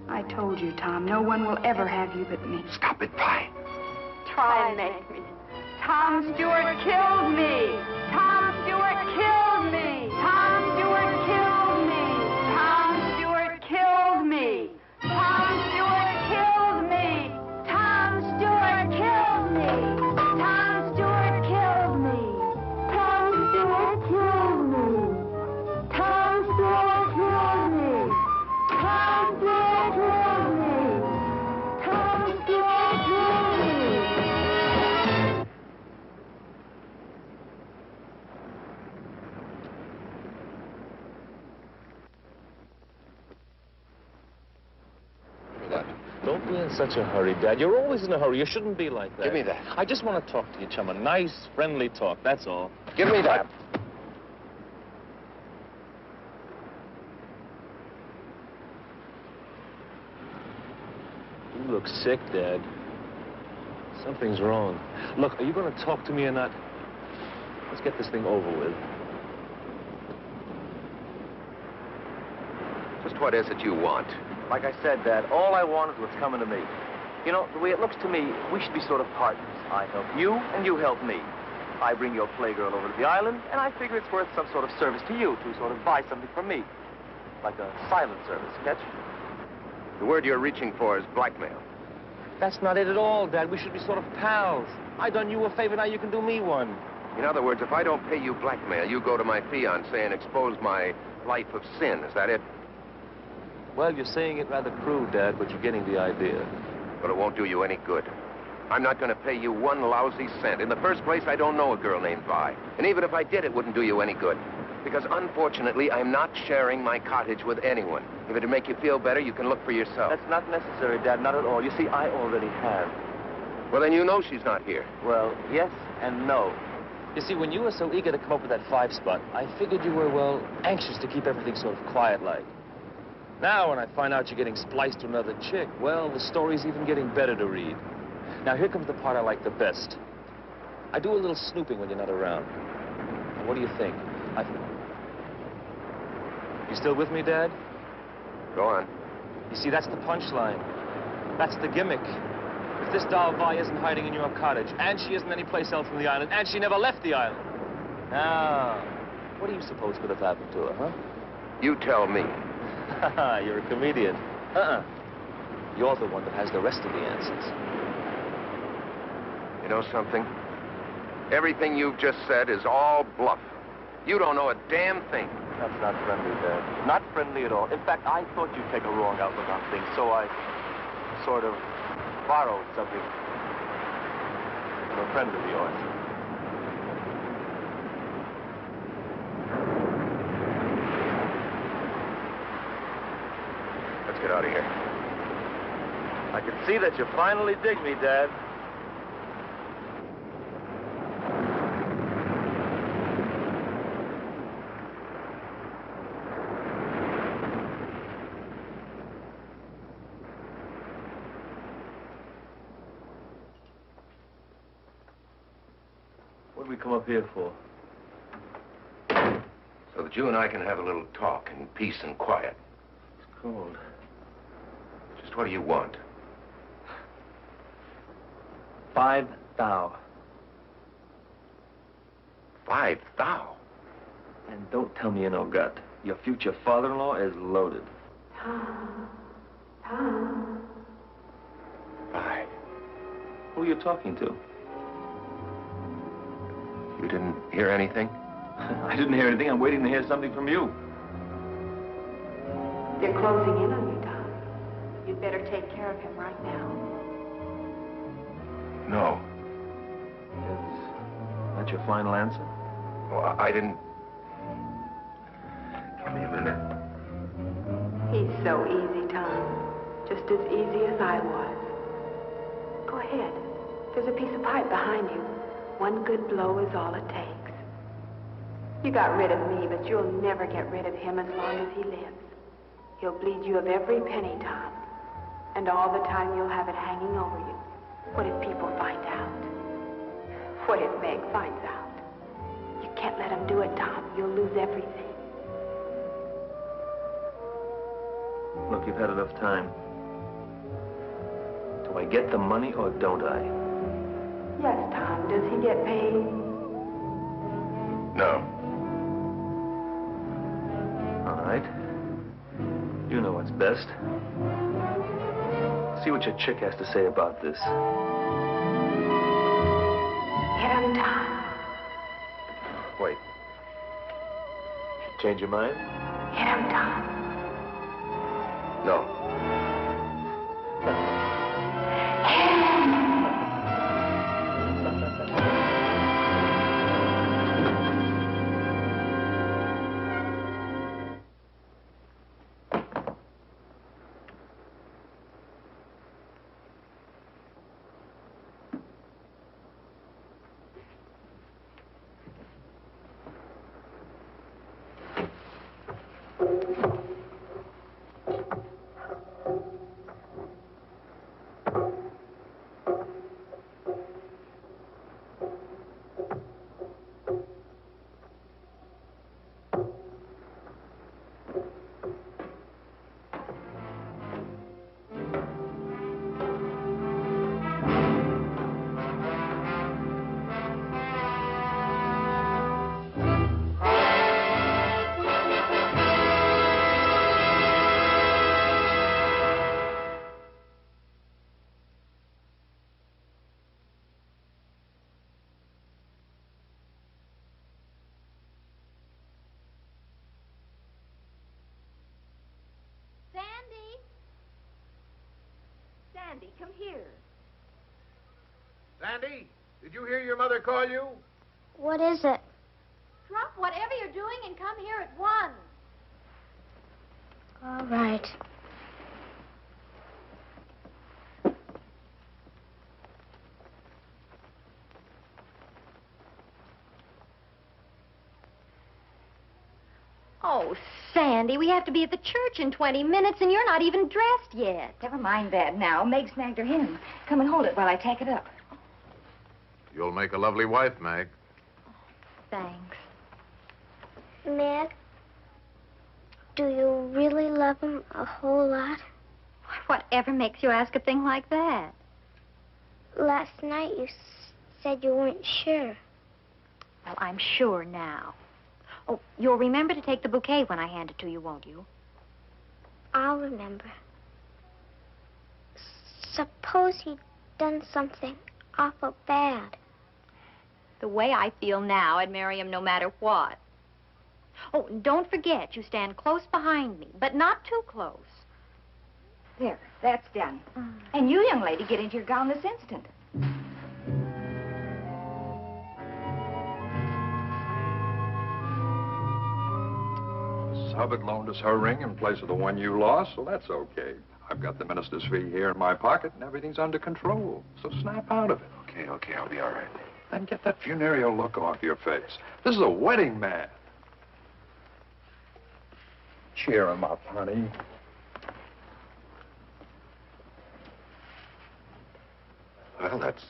I told you, Tom, no one will ever have you but me. Stop it, Vi. Try and make me. Tom Stewart killed me. Tom Stewart killed me. Tom Stewart killed me. Tom Stewart killed me. Tom Stewart killed me. Tom Stewart killed me. Tom Stewart killed me. Tom Stewart killed me. Tom Stewart killed me. Tom Stewart killed me. Tom Stewart killed me. Don't be in such a hurry, Dad. You're always in a hurry. You shouldn't be like that. Give me that. I just want to talk to you, chum. A nice, friendly talk, that's all. Give me that. You look sick, Dad. Something's wrong. Look, are you going to talk to me or not? Let's get this thing over with. Just what is it you want? Like I said, Dad, all I want is what's coming to me. You know, the way it looks to me, we should be sort of partners. I help you, and you help me. I bring your playgirl over to the island, and I figure it's worth some sort of service to you to sort of buy something from me. Like a silent service, catch? The word you're reaching for is blackmail. That's not it at all, Dad. We should be sort of pals. I done you a favor, now you can do me one. In other words, if I don't pay you blackmail, you go to my fiancé and expose my life of sin. Is that it? Well, you're saying it rather crude, Dad, but you're getting the idea. But it won't do you any good. I'm not going to pay you one lousy cent. In the first place, I don't know a girl named Vi. And even if I did, it wouldn't do you any good. Because unfortunately, I'm not sharing my cottage with anyone. If it'd make you feel better, you can look for yourself. That's not necessary, Dad, not at all. You see, I already have. Well, then you know she's not here. Well, yes and no. You see, when you were so eager to come up with that 5 spot, I figured you were, well, anxious to keep everything sort of quiet-like. Now, when I find out you're getting spliced to another chick, well, the story's even getting better to read. Now, here comes the part I like the best. I do a little snooping when you're not around. Now, what do you think? You still with me, Dad? Go on. You see, that's the punchline. That's the gimmick. If this doll Vi isn't hiding in your cottage, and she isn't anyplace else on the island, and she never left the island. Now, what do you suppose could have happened to her, huh? You tell me. You're a comedian. You're the one that has the rest of the answers. You know something? Everything you've just said is all bluff. You don't know a damn thing. That's not friendly, Dad. Not friendly at all. In fact, I thought you'd take a wrong outlook on things, so I sort of borrowed something from a friend of yours. Let's get out of here. I can see that you finally dig me, Dad. What did we come up here for? So that you and I can have a little talk in peace and quiet. It's cold. Just what do you want? 5 thou. 5 thou? And don't tell me you no gut. Your future father-in-law is loaded. Tom. Tom. 5. Who are you talking to? You didn't hear anything? I didn't hear anything. I'm waiting to hear something from you. They're closing in on you, Tom. You'd better take care of him right now. No. Is that your final answer? Oh, I didn't... Give me a minute. He's so easy, Tom. Just as easy as I was. Go ahead. There's a piece of pipe behind you. One good blow is all it takes. You got rid of me, but you'll never get rid of him as long as he lives. He'll bleed you of every penny, Tom. And all the time you'll have it hanging over you. What if people find out? What if Meg finds out? You can't let him do it, Tom. You'll lose everything. Look, you've had enough time. Do I get the money or don't I? Yes, Tom. Does he get paid? No. All right. You know what's best. See what your chick has to say about this. Hit him, Tom. Wait. Change your mind? Hit him, Tom. No. Sandy, come here. Sandy, did you hear your mother call you? What is it? Drop whatever you're doing and come here at once. All right. Oh, Sandy, we have to be at the church in 20 minutes, and you're not even dressed yet. Never mind that now. Meg snagged her hymn. Come and hold it while I take it up. You'll make a lovely wife, Meg. Thanks. Meg, do you really love him a whole lot? Whatever makes you ask a thing like that? Last night you said you weren't sure. Well, I'm sure now. Oh, you'll remember to take the bouquet when I hand it to you, won't you? I'll remember. Suppose he'd done something awful bad. The way I feel now, I'd marry him no matter what. Oh, and don't forget, you stand close behind me, but not too close. There, that's done. And you, young lady, get into your gown this instant. Hubbard loaned us her ring in place of the one you lost, so that's okay. I've got the minister's fee here in my pocket, and everything's under control. So snap out of it. Okay, I'll be all right. And get that funereal look off your face. This is a wedding man. Cheer him up, honey. Well, that's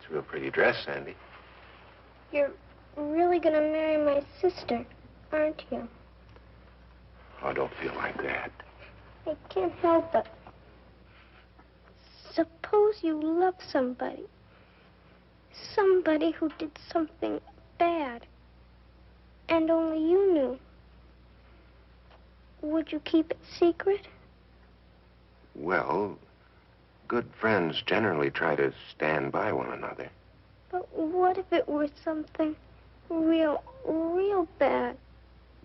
a real pretty dress, Sandy. You're really gonna marry my sister, aren't you? Oh, don't feel like that. I can't help it. Suppose you love somebody. Somebody who did something bad. And only you knew. Would you keep it secret? Well, good friends generally try to stand by one another. But what if it were something real bad?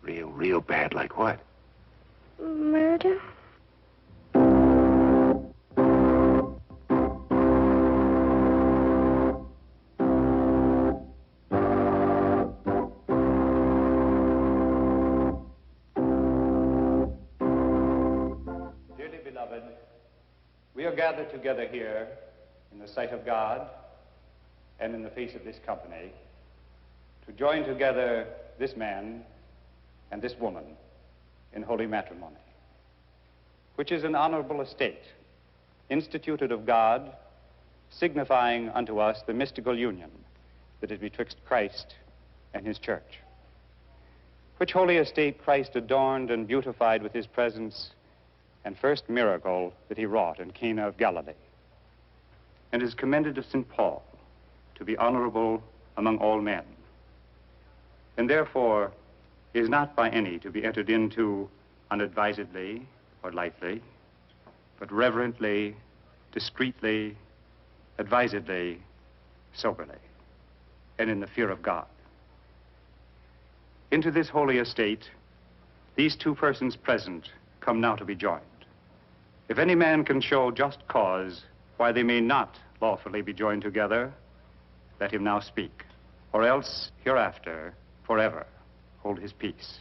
Real bad, like what? Murder? Dearly beloved, we are gathered together here in the sight of God and in the face of this company to join together this man and this woman in holy matrimony, which is an honorable estate, instituted of God, signifying unto us the mystical union that is betwixt Christ and his church. Which holy estate Christ adorned and beautified with his presence and first miracle that he wrought in Cana of Galilee, and is commended of St. Paul to be honorable among all men, and therefore is not by any to be entered into unadvisedly or lightly, but reverently, discreetly, advisedly, soberly, and in the fear of God. Into this holy estate, these two persons present come now to be joined. If any man can show just cause why they may not lawfully be joined together, let him now speak, or else hereafter, forever, hold his peace.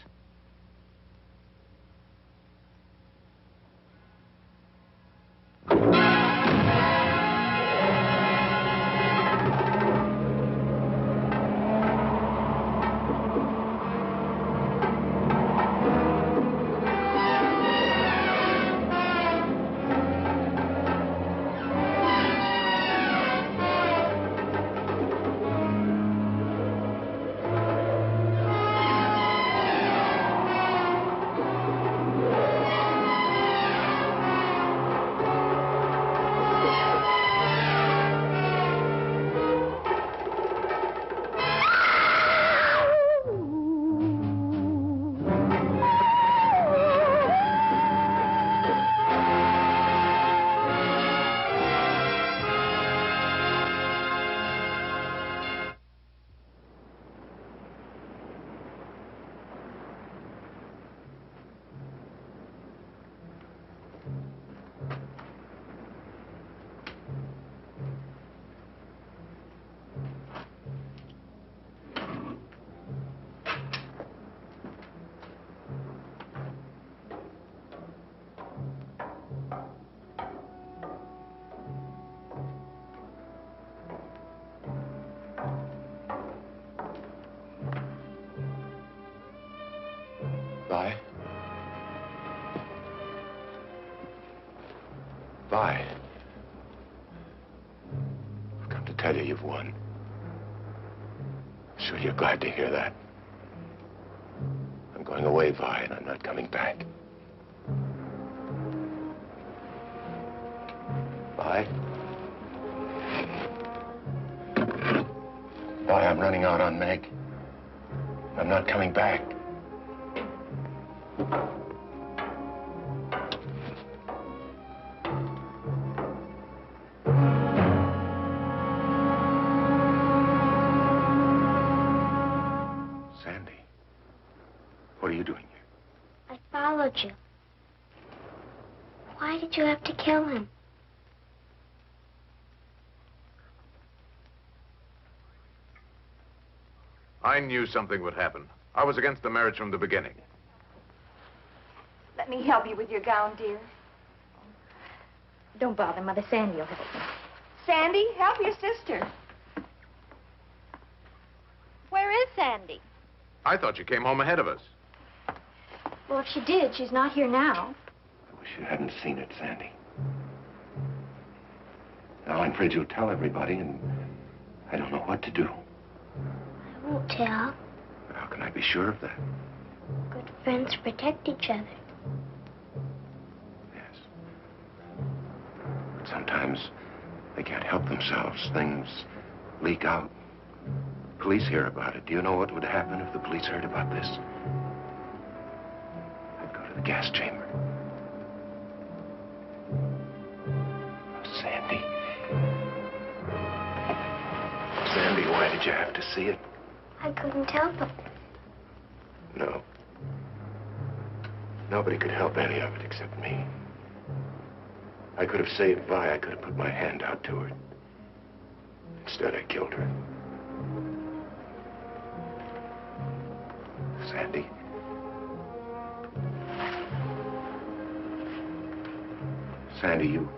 Vi. I've come to tell you you've won. I'm sure you're glad to hear that. I'm going away, Vi, and I'm not coming back. Vi? Vi, I'm running out on Meg. I'm not coming back. You. Why did you have to kill him? I knew something would happen. I was against the marriage from the beginning. Let me help you with your gown, dear. Don't bother, Mother. Sandy will help me. Sandy, help your sister. Where is Sandy? I thought you came home ahead of us. Well, if she did, she's not here now. I wish you hadn't seen it, Sandy. Now, I'm afraid you'll tell everybody, and I don't know what to do. I won't tell. But how can I be sure of that? Good friends protect each other. Yes. But sometimes they can't help themselves. Things leak out. Police hear about it. Do you know what would happen if the police heard about this? I'd go to the gas chamber. Sandy. Sandy, why did you have to see it? I couldn't help it. No. Nobody could help any of it except me. I could have saved Vi. I could have put my hand out to her. Instead, I killed her. Sandy. Sandy, you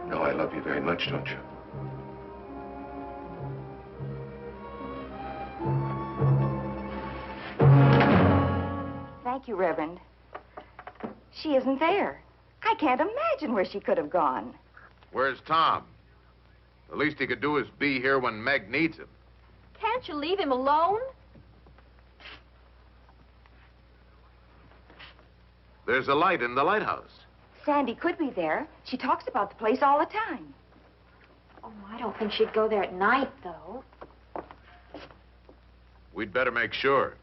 know I love you very much, don't you? Thank you, Reverend. She isn't there. I can't imagine where she could have gone. Where's Tom? The least he could do is be here when Meg needs him. Can't you leave him alone? There's a light in the lighthouse. Sandy could be there. She talks about the place all the time. Oh, I don't think she'd go there at night, though. We'd better make sure.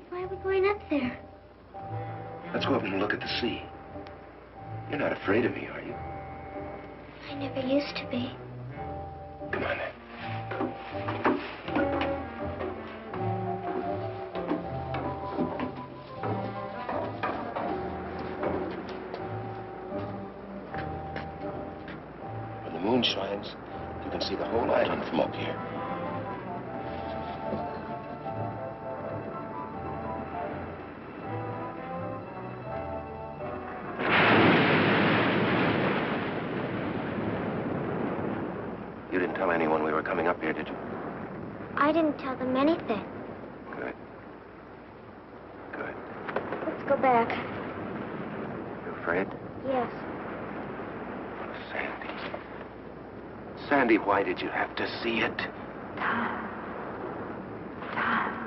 Why are we going up there? Let's go up and look at the sea. You're not afraid of me, are you? I never used to be. Come on, then. When the moon shines, you can see the whole island from up here. You didn't tell anyone we were coming up here, did you? I didn't tell them anything. Good. Good. Let's go back. You afraid? Yes. Oh, Sandy. Sandy, why did you have to see it? Tom. Tom.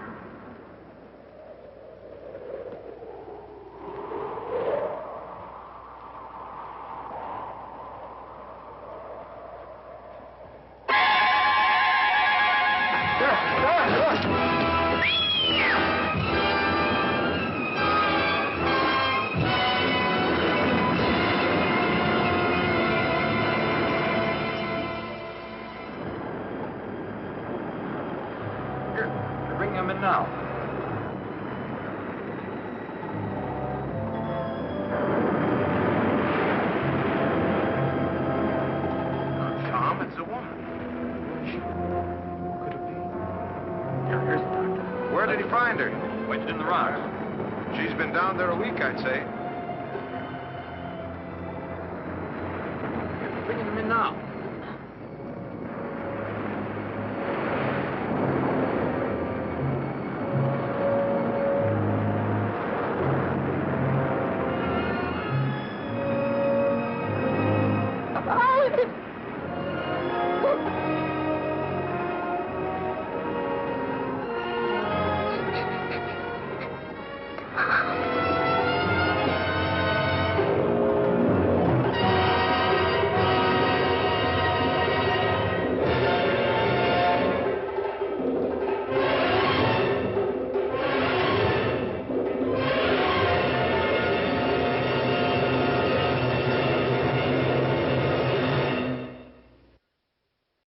Bring him in now. Tom, it's a woman. Who could it be? Here's the doctor. Where did he find her? Wedged in the rocks. She's been down there a week, I'd say. Bringing him in now.